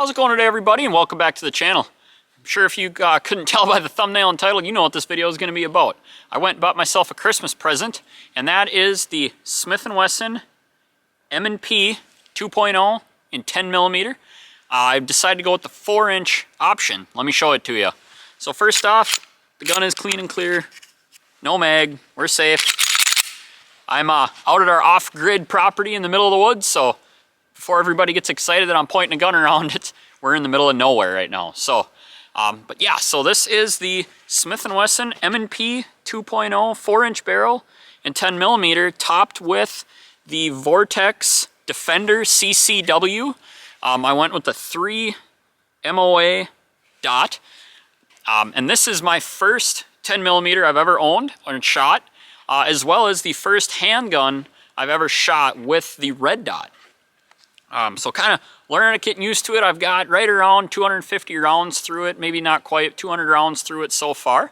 How's it going today, everybody, and welcome back to the channel. I'm sure if you couldn't tell by the thumbnail and title, you know what this video is going to be about. I went and bought myself a Christmas present, and that is the Smith Wesson M&P 2.0 in 10mm. I've decided to go with the 4-inch option. Let me show it to you. So first off, the gun is clean and clear. No mag. We're safe. I'm out at our off-grid property in the middle of the woods, so before everybody gets excited that I'm pointing a gun around it, we're in the middle of nowhere right now. So, but yeah, so this is the Smith & Wesson M&P 2.0 4-inch barrel and 10mm, topped with the Vortex Defender CCW. I went with the 3 MOA dot, and this is my first 10mm I've ever owned and shot, as well as the first handgun I've ever shot with the red dot. So kind of learning and getting used to it. I've got right around 250 rounds through it, maybe not quite 200 rounds through it so far.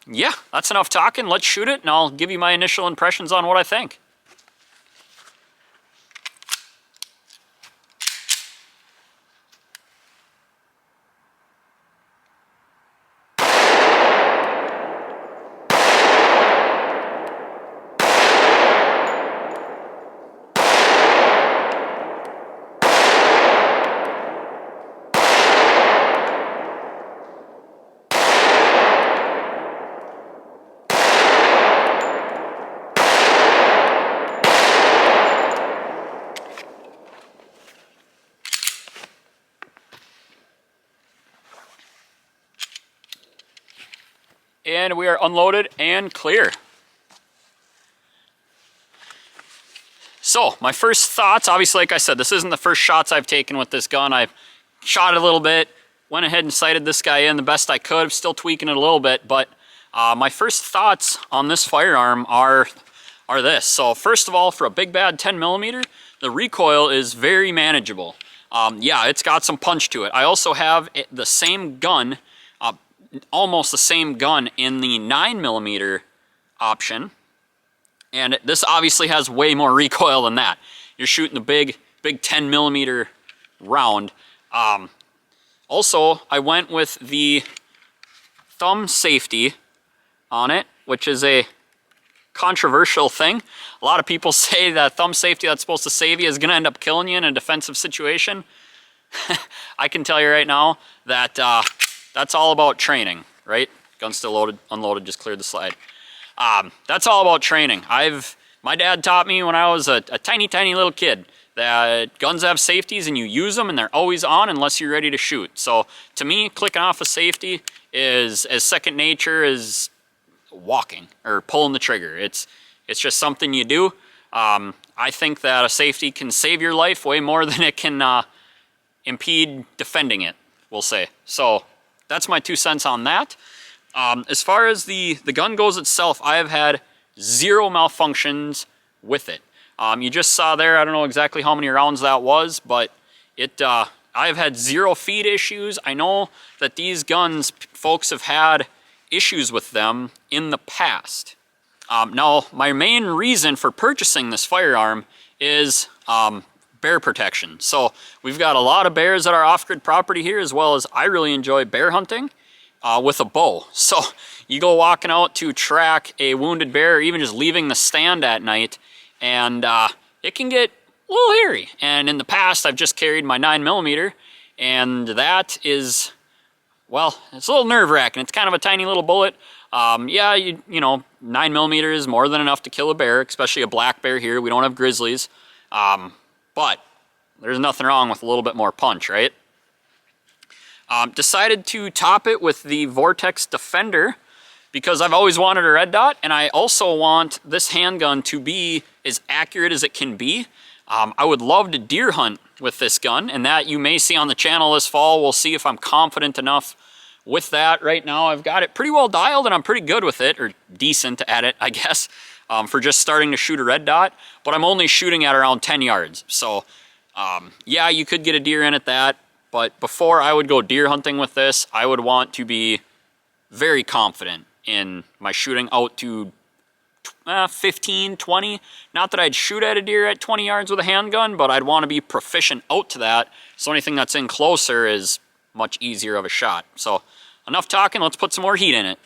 Yeah, that's enough talking. Let's shoot it, and I'll give you my initial impressions on what I think. And we are unloaded and clear. So my first thoughts, obviously, like I said, this isn't the first shots I've taken with this gun. I've shot it a little bit, went ahead and sighted this guy in the best I could. I'm still tweaking it a little bit, but my first thoughts on this firearm are this. So first of all, for a big bad 10mm, the recoil is very manageable. Yeah, it's got some punch to it. I also have the same gun, almost the same gun in the 9mm option, and this obviously has way more recoil than that. You're shooting the big 10mm round. Also, I went with the thumb safety on it, which is a controversial thing. A lot of people say that thumb safety that's supposed to save you is going to end up killing you in a defensive situation. I can tell you right now that that's all about training, right? Gun's still loaded, unloaded, just cleared the slide. That's all about training. My dad taught me when I was a tiny little kid that guns have safeties and you use them and they're always on unless you're ready to shoot. So to me, clicking off a safety is as second nature as walking or pulling the trigger. It's just something you do. I think that a safety can save your life way more than it can impede defending it, we'll say. So that's my 2 cents on that. As far as the gun goes itself, I have had 0 malfunctions with it. You just saw there, I don't know exactly how many rounds that was, but I've had 0 feed issues. I know that these guns, folks have had issues with them in the past. Now, my main reason for purchasing this firearm is bear protection. So we've got a lot of bears at our off-grid property here, as well as I really enjoy bear hunting with a bow. So you go walking out to track a wounded bear, or even just leaving the stand at night, and it can get a little hairy. And in the past, I've just carried my 9mm, and that is, well, it's a little nerve-wracking. It's kind of a tiny little bullet. Yeah, you know, 9mm is more than enough to kill a bear, especially a black bear here. We don't have grizzlies. But there's nothing wrong with a little bit more punch, right? Decided to top it with the Vortex Defender because I've always wanted a red dot, and I also want this handgun to be as accurate as it can be. I would love to deer hunt with this gun, and that you may see on the channel this fall. We'll see if I'm confident enough with that. Right now, I've got it pretty well dialed, and I'm pretty good with it, or decent at it, I guess. For just starting to shoot a red dot, but I'm only shooting at around 10 yards. So, yeah, you could get a deer in at that, but before I would go deer hunting with this, I would want to be very confident in my shooting out to 15, 20. Not that I'd shoot at a deer at 20 yards with a handgun, but I'd want to be proficient out to that, so anything that's in closer is much easier of a shot. So enough talking, let's put some more heat in it.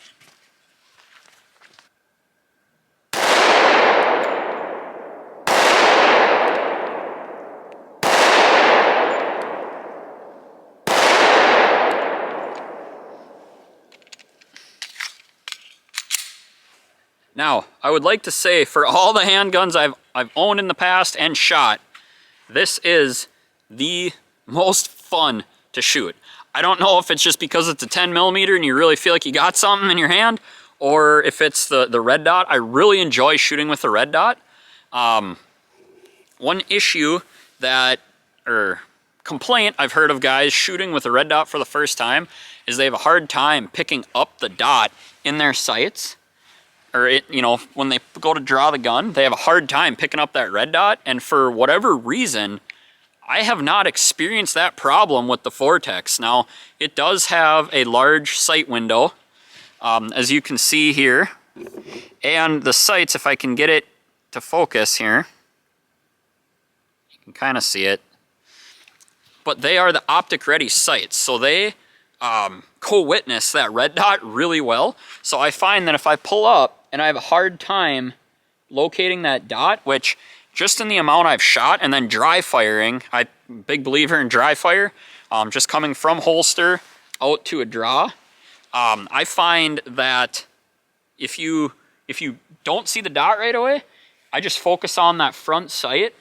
Now, I would like to say, for all the handguns I've owned in the past and shot, this is the most fun to shoot. I don't know if it's just because it's a 10mm and you really feel like you got something in your hand, or if it's the red dot. I really enjoy shooting with the red dot. One issue or complaint I've heard of guys shooting with the red dot for the first time is they have a hard time picking up the dot in their sights. Or when they go to draw the gun, they have a hard time picking up that red dot, and for whatever reason, I have not experienced that problem with the Vortex. Now, it does have a large sight window, as you can see here, and the sights, if I can get it to focus here, you can kind of see it, but they are the optic ready sights, so they co-witness that red dot really well. So I find that if I pull up and I have a hard time locating that dot, which just in the amount I've shot and then dry firing, I'm a big believer in dry fire, just coming from holster out to a draw, I find that if you don't see the dot right away, I just focus on that front sight,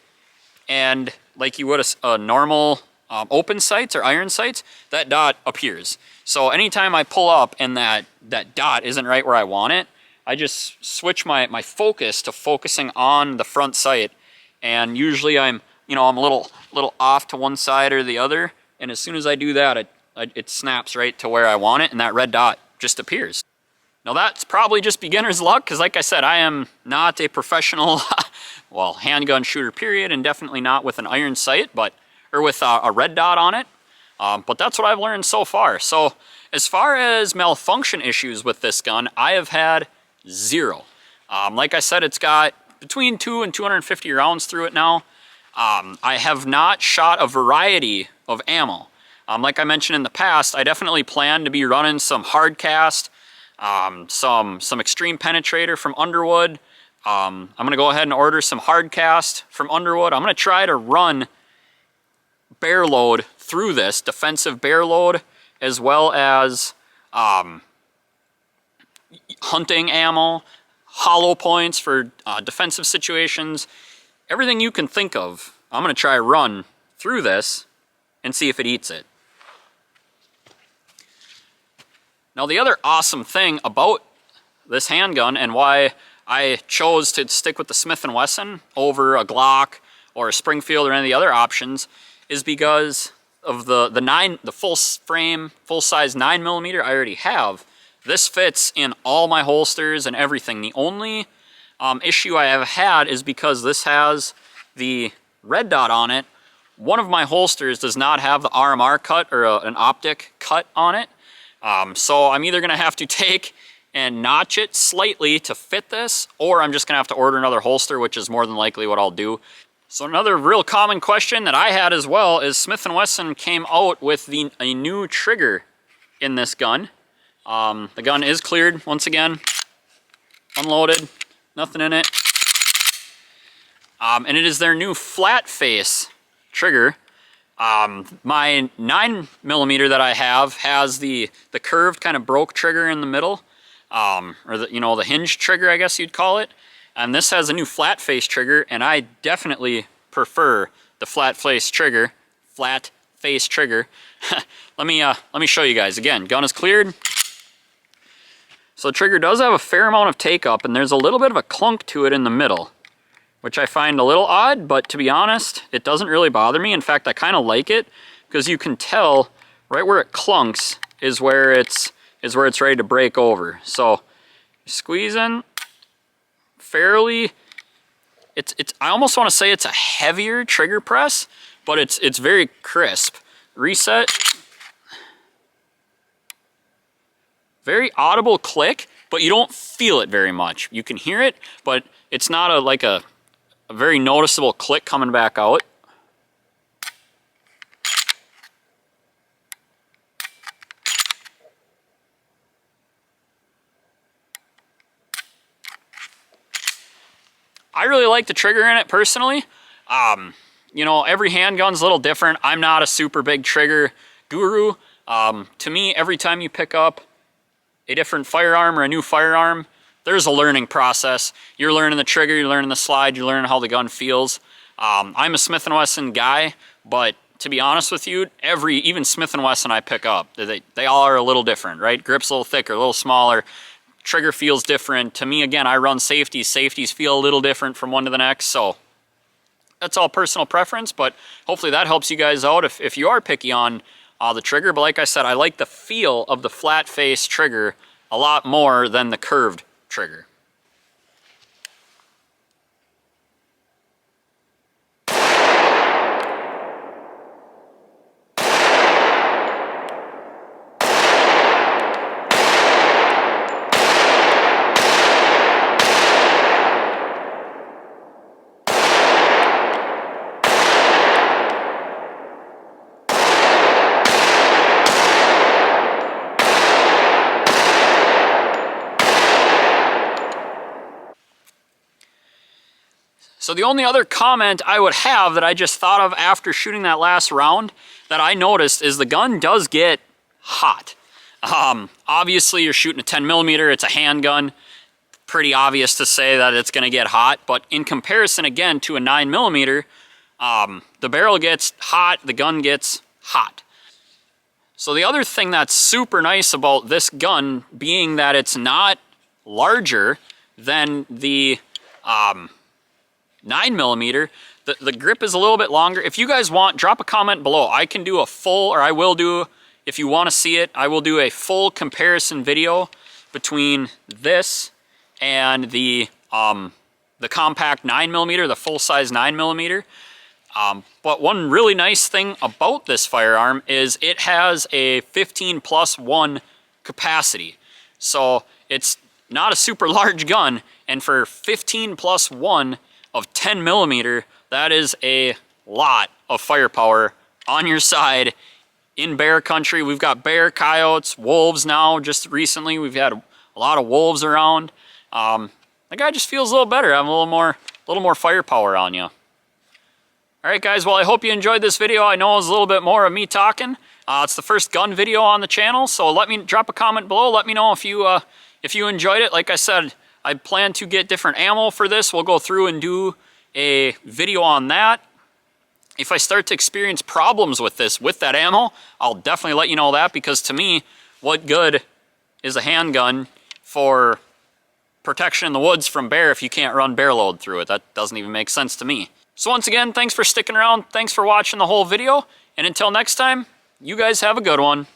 and like you would a normal open sights or iron sights, that dot appears. So anytime I pull up and that dot isn't right where I want it, I just switch my focus to focusing on the front sight, and usually I'm a little off to one side or the other, and as soon as I do that, it snaps right to where I want it, and that red dot just appears. Now that's probably just beginner's luck, because like I said, I am not a professional handgun shooter period, and definitely not with an iron sight, or with a red dot on it. But that's what I've learned so far. So as far as malfunction issues with this gun, I have had zero. Like I said, it's got between 2 and 250 rounds through it now. I have not shot a variety of ammo. Like I mentioned in the past, I definitely plan to be running some hard cast, some extreme penetrator from Underwood. I'm going to go ahead and order some hard cast from Underwood. I'm going to try to run bear load through this, defensive bear load, as well as hunting ammo, hollow points for defensive situations, everything you can think of. I'm going to try run through this and see if it eats it. Now the other awesome thing about this handgun, and why I chose to stick with the Smith & Wesson over a Glock or a Springfield or any of the other options, is because of the full frame, full size 9mm I already have. This fits in all my holsters and everything. The only issue I have had is because this has the red dot on it. One of my holsters does not have the RMR cut or an optic cut on it. So I'm either going to have to take and notch it slightly to fit this, or I'm just going to have to order another holster, which is more than likely what I'll do. So another real common question that I had as well is Smith & Wesson came out with a new trigger in this gun. The gun is cleared once again, unloaded, nothing in it. And it is their new flat face trigger. My 9mm that I have has the curved kind of broke trigger in the middle, or the hinge trigger, I guess you'd call it. And this has a new flat face trigger, and I definitely prefer the flat face trigger. Let me show you guys again. Gun is cleared. So the trigger does have a fair amount of take up, and there's a little bit of a clunk to it in the middle, which I find a little odd, but to be honest, it doesn't really bother me. In fact, I kind of like it, because you can tell right where it clunks is where it's ready to break over. So squeezing fairly, I almost want to say it's a heavier trigger press, but it's very crisp. Reset. Very audible click, but you don't feel it very much. You can hear it, but it's not like a very noticeable click coming back out. I really like the trigger in it personally. You know, every handgun's a little different. I'm not a super big trigger guru. To me, every time you pick up a different firearm or a new firearm, there's a learning process. You're learning the trigger, you're learning the slide, you're learning how the gun feels. I'm a Smith Wesson guy, but to be honest with you, even Smith Wesson I pick up, they all are a little different, right? Grip's a little thicker, a little smaller. Trigger feels different. To me, again, I run safeties. Safeties feel a little different from one to the next, so that's all personal preference, but hopefully that helps you guys out if you are picky on the trigger. But like I said, I like the feel of the flat face trigger a lot more than the curved trigger. So the only other comment I would have that I just thought of after shooting that last round that I noticed is the gun does get hot. Obviously you're shooting a 10mm, it's a handgun. Pretty obvious to say that it's gonna get hot, but in comparison again to a 9mm, the barrel gets hot, the gun gets hot. So the other thing that's super nice about this gun being that it's not larger than the 9mm, the grip is a little bit longer. If you guys want, drop a comment below. I can do a full, or I will do, if you want to see it, I will do a full comparison video between this and the compact 9mm, the full-size 9mm. But one really nice thing about this firearm is it has a 15+1 capacity. So it's not a super large gun, and for 15+1 of 10mm, that is a lot of firepower on your side in bear country. We've got bear, coyotes, wolves now. Just recently, we've had a lot of wolves around. The guy just feels a little better. Having a little more firepower on you. All right, guys. Well, I hope you enjoyed this video. I know it was a little bit more of me talking. It's the first gun video on the channel, so drop a comment below. Let me know if you enjoyed it. Like I said, I plan to get different ammo for this. We'll go through and do a video on that. If I start to experience problems with that ammo, I'll definitely let you know that, because to me, what good is a handgun for protection in the woods from bear if you can't run bear load through it? That doesn't even make sense to me. So once again, thanks for sticking around. Thanks for watching the whole video. And until next time, you guys have a good one.